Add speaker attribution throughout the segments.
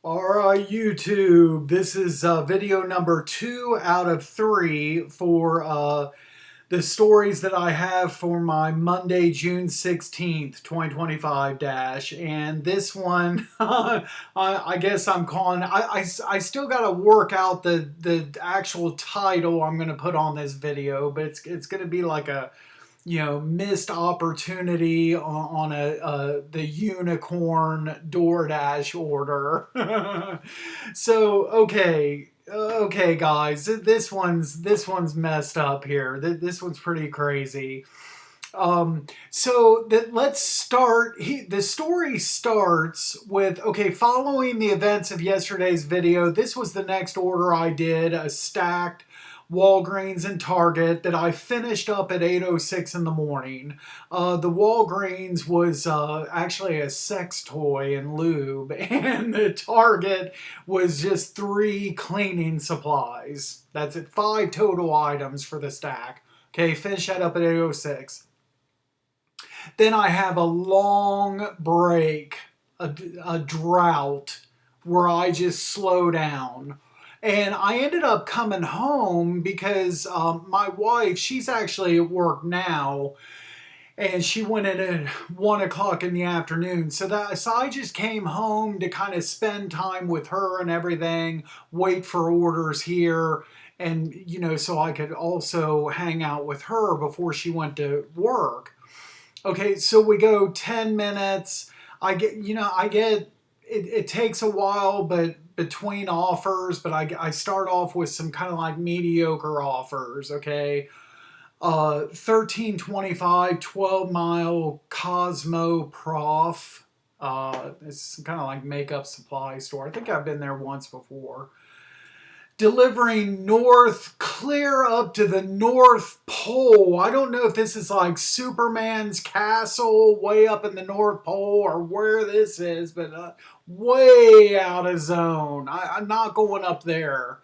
Speaker 1: Alright, YouTube, this is video number 2 out of 3 for the stories that I have for my Monday, June 16th, 2025 dash. And this one, I guess I'm calling, I still got to work out the actual title I'm going to put on this video, but it's going to be like a missed opportunity on the unicorn DoorDash order. So okay, guys, this one's messed up here. This one's pretty crazy. Let's start. The story starts with, okay, following the events of yesterday's video, this was the next order I did, a stacked Walgreens and Target that I finished up at 8:06 in the morning. The Walgreens was actually a sex toy and lube, and the Target was just 3 cleaning supplies. That's it, 5 total items for the stack. Okay, finish that up at 8:06. Then I have a long break, a drought where I just slow down. And I ended up coming home because my wife, she's actually at work now, and she went in at 1 o'clock in the afternoon. So I just came home to kind of spend time with her and everything, wait for orders here, and so I could also hang out with her before she went to work. Okay, so we go 10 minutes. It takes a while, but between offers, but I start off with some kind of like mediocre offers, okay? 1325, 12 mile Cosmo Prof. It's some kind of like makeup supply store. I think I've been there once before. Delivering north, clear up to the North Pole. I don't know if this is like Superman's castle way up in the North Pole or where this is, but way out of zone. I'm not going up there.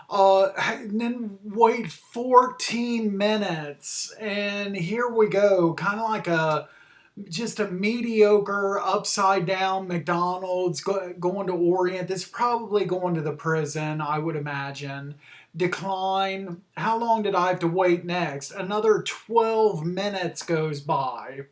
Speaker 1: And then wait 14 minutes, and here we go. Kind of like just a mediocre upside down McDonald's going to Orient. This is probably going to the prison, I would imagine. Decline. How long did I have to wait next? Another 12 minutes goes by.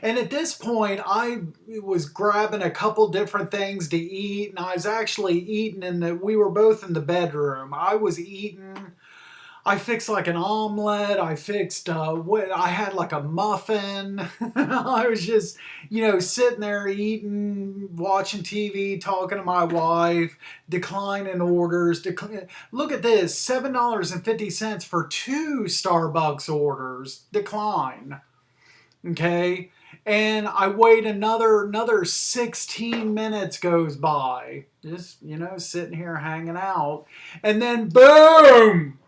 Speaker 1: And at this point, I was grabbing a couple different things to eat, and I was actually eating we were both in the bedroom. I was eating. I fixed like an omelet. I fixed I had like a muffin. I was just, sitting there eating, watching TV, talking to my wife, declining orders. Look at this, $7.50 for 2 Starbucks orders. Decline. Okay? And I wait another 16 minutes goes by. Just, sitting here hanging out. And then boom!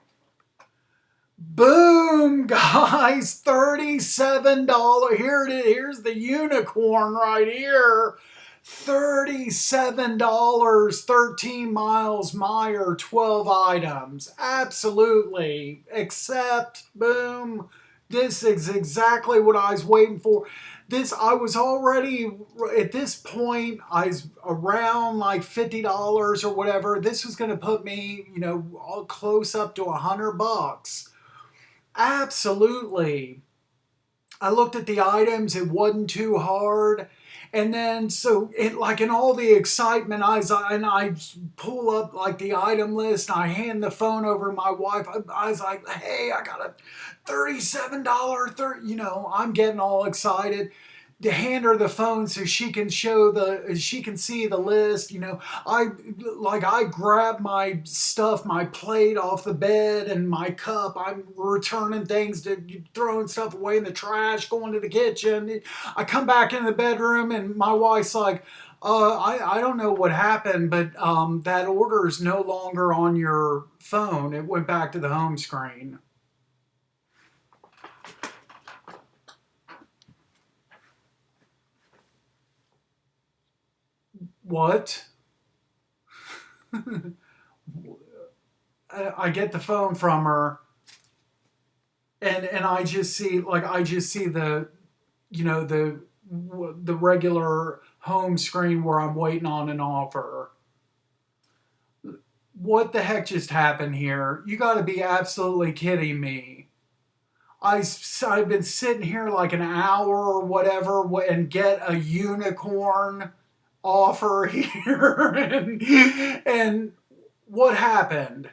Speaker 1: Boom, guys, $37. Here it is. Here's the unicorn right here. $37, 13 miles, Meyer, 12 items. Absolutely. Except, boom, this is exactly what I was waiting for. I was already, at this point, I was around like $50 or whatever. This was going to put me, all close up to $100. Absolutely. I looked at the items, it wasn't too hard. And then, so like in all the excitement, I pull up like the item list, and I hand the phone over to my wife. I was like, hey, I got a $37, I'm getting all excited to hand her the phone so she can see the list. I grab my stuff, my plate off the bed and my cup. I'm returning things, throwing stuff away in the trash, going to the kitchen. I come back in the bedroom, and my wife's like, I don't know what happened, but that order is no longer on your phone. It went back to the home screen. What? I get the phone from her, and I just see the the regular home screen where I'm waiting on an offer. What the heck just happened here? You got to be absolutely kidding me. I've been sitting here like an hour or whatever and get a unicorn offer here. And what happened?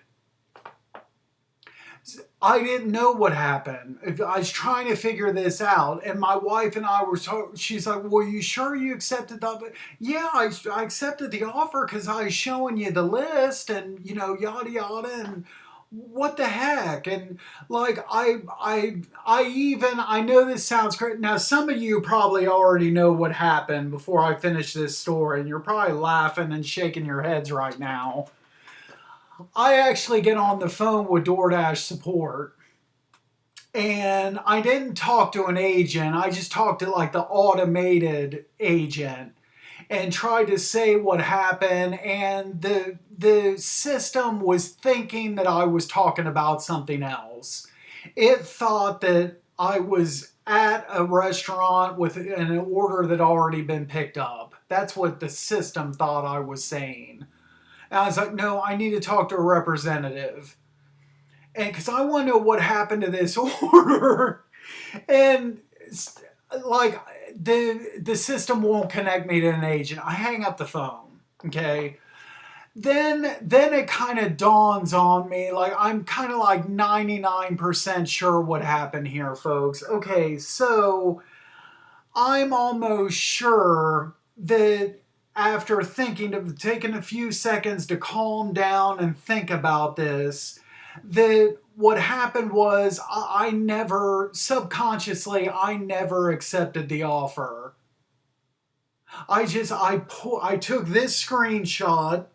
Speaker 1: I didn't know what happened. I was trying to figure this out, and my wife and I were. She's like, "Well, you sure you accepted the offer?" Yeah, I accepted the offer because I was showing you the list, and yada yada, and what the heck, and like I know this sounds great. Now, some of you probably already know what happened before I finish this story, and you're probably laughing and shaking your heads right now. I actually get on the phone with DoorDash support, and I didn't talk to an agent. I just talked to like the automated agent and tried to say what happened, and the system was thinking that I was talking about something else. It thought that I was at a restaurant with an order that already been picked up. That's what the system thought I was saying. And I was like, no, I need to talk to a representative. And because I want to know what happened to this order. And like the system won't connect me to an agent. I hang up the phone. Okay. Then it kind of dawns on me, like I'm kind of like 99% sure what happened here, folks. Okay, so I'm almost sure that after taking a few seconds to calm down and think about this, that what happened was I never, subconsciously, I never accepted the offer. I took this screenshot,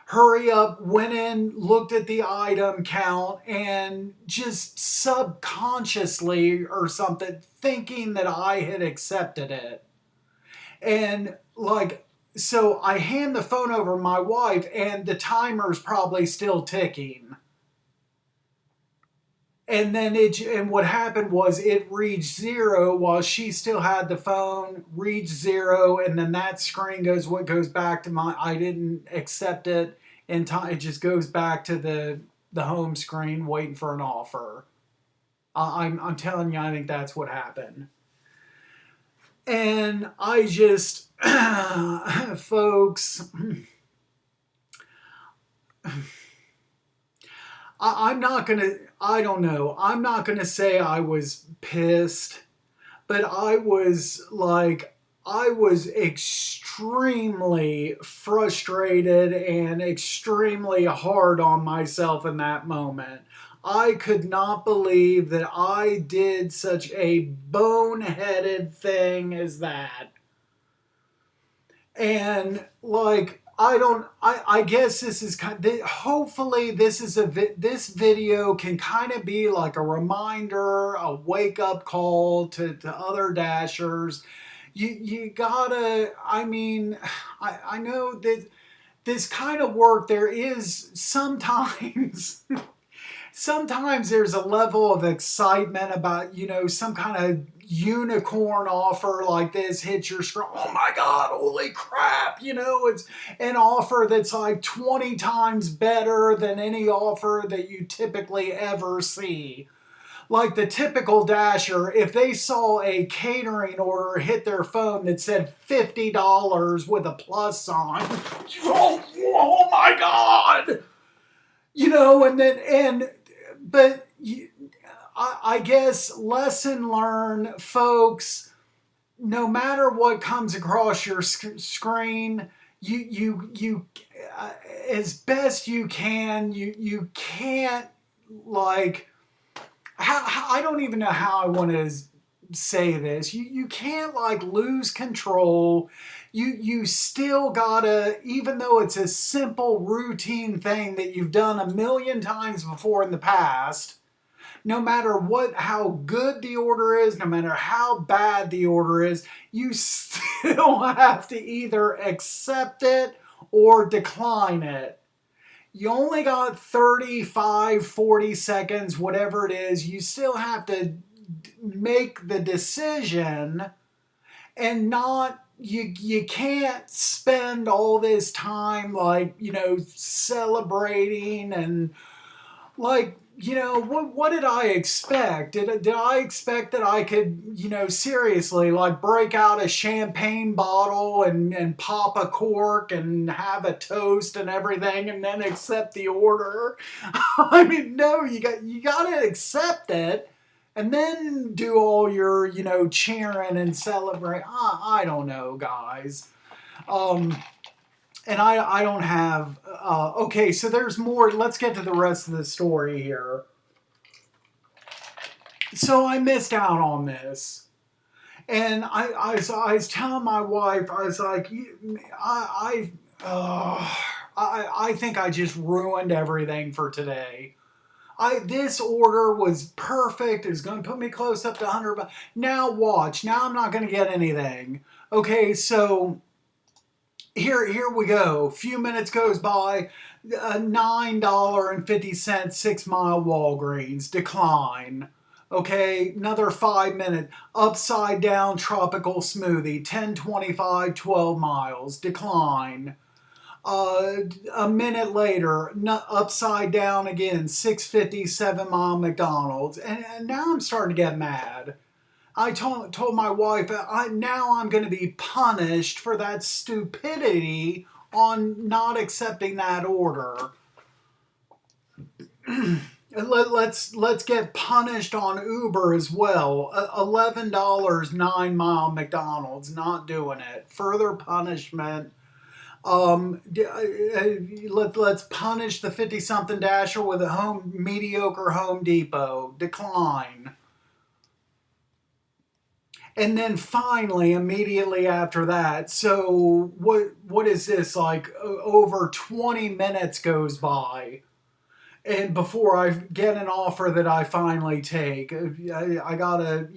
Speaker 1: hurry up, went in, looked at the item count, and just subconsciously or something, thinking that I had accepted it. And like, so I hand the phone over to my wife, and the timer's probably still ticking. And then and what happened was it reached 0 while she still had the phone, reached 0, and then that screen goes back to I didn't accept it in time. It just goes back to the home screen waiting for an offer. I'm telling you, I think that's what happened. And I just, folks, I'm not going to, I don't know. I'm not going to say I was pissed, but I was extremely frustrated and extremely hard on myself in that moment. I could not believe that I did such a boneheaded thing as that. And like, I guess this is hopefully this is this video can kind of be like a reminder, a wake up call to other Dashers. You gotta, I mean, I know that this kind of work, there is sometimes sometimes there's a level of excitement about, some kind of unicorn offer like this hits your screen. Oh my God, holy crap. It's an offer that's like 20 times better than any offer that you typically ever see. Like the typical Dasher, if they saw a catering order hit their phone that said $50 with a plus sign, oh my God. But I guess lesson learned, folks. No matter what comes across your screen, you as best you can. You can't like. I don't even know how I want to say this. You can't like lose control. You still gotta, even though it's a simple routine thing that you've done a million times before in the past, no matter how good the order is, no matter how bad the order is, you still have to either accept it or decline it. You only got 35, 40 seconds, whatever it is. You still have to make the decision and not you can't spend all this time like, celebrating and like, what did I expect? Did I expect that I could, seriously, like break out a champagne bottle and pop a cork and have a toast and everything and then accept the order? I mean, no, you got to accept it and then do all your, cheering and celebrate. I don't know, guys. Um, and I don't have. Okay, so there's more. Let's get to the rest of the story here. So I missed out on this, and I was telling my wife, I was like, I think I just ruined everything for today. This order was perfect. It was going to put me close up to 100. But now watch. Now I'm not going to get anything. Okay, so here we go. A few minutes goes by. $9.50 6 Mile Walgreens decline. Okay, another 5 minutes. Upside down tropical smoothie 10.25 12 miles decline. A minute later, upside down again 6.50 7 Mile McDonald's, and now I'm starting to get mad. I told my wife now I'm going to be punished for that stupidity on not accepting that order. Let's get punished on Uber as well. $11 9 Mile McDonald's, not doing it. Further punishment. Let's punish the 50-something Dasher with a mediocre Home Depot. Decline. And then finally, immediately after that, so what is this? Like over 20 minutes goes by, and before I get an offer that I finally take, I gotta,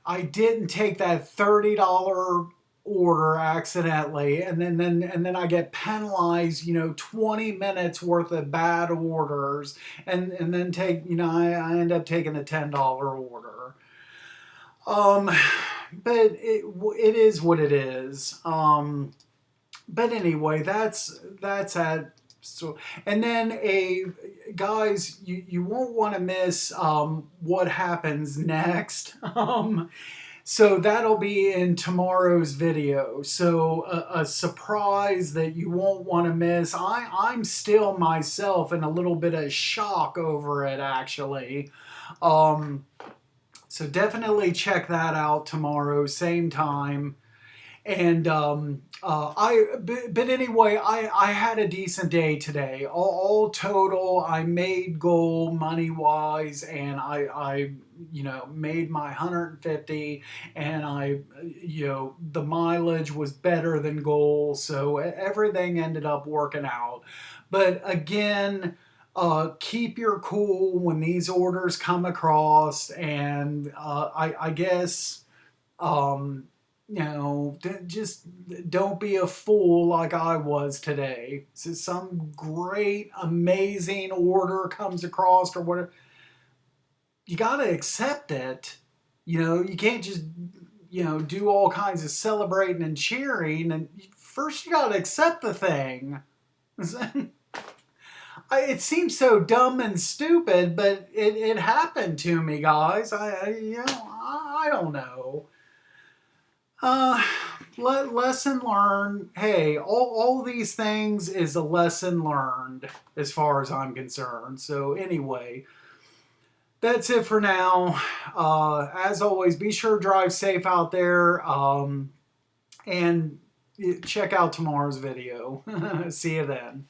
Speaker 1: I didn't take that $30 order accidentally, and then I get penalized, 20 minutes worth of bad orders, and then take, I end up taking a $10 order. But it is what it is. But anyway, that's at. So, and then guys, you won't want to miss what happens next. So that'll be in tomorrow's video. So a surprise that you won't want to miss. I'm still myself in a little bit of shock over it, actually. So definitely check that out tomorrow, same time. And but anyway, I had a decent day today. All total, I made goal money wise, and I made my 150, and the mileage was better than goal, so everything ended up working out. But again, keep your cool when these orders come across, and I guess. Just don't be a fool like I was today. So some great, amazing order comes across or whatever. You got to accept it. You can't just, do all kinds of celebrating and cheering. And first you got to accept the thing. It seems so dumb and stupid, but it happened to me, guys. I don't know. Lesson learned. Hey, all these things is a lesson learned as far as I'm concerned. So anyway, that's it for now. As always, be sure to drive safe out there. And check out tomorrow's video. See you then.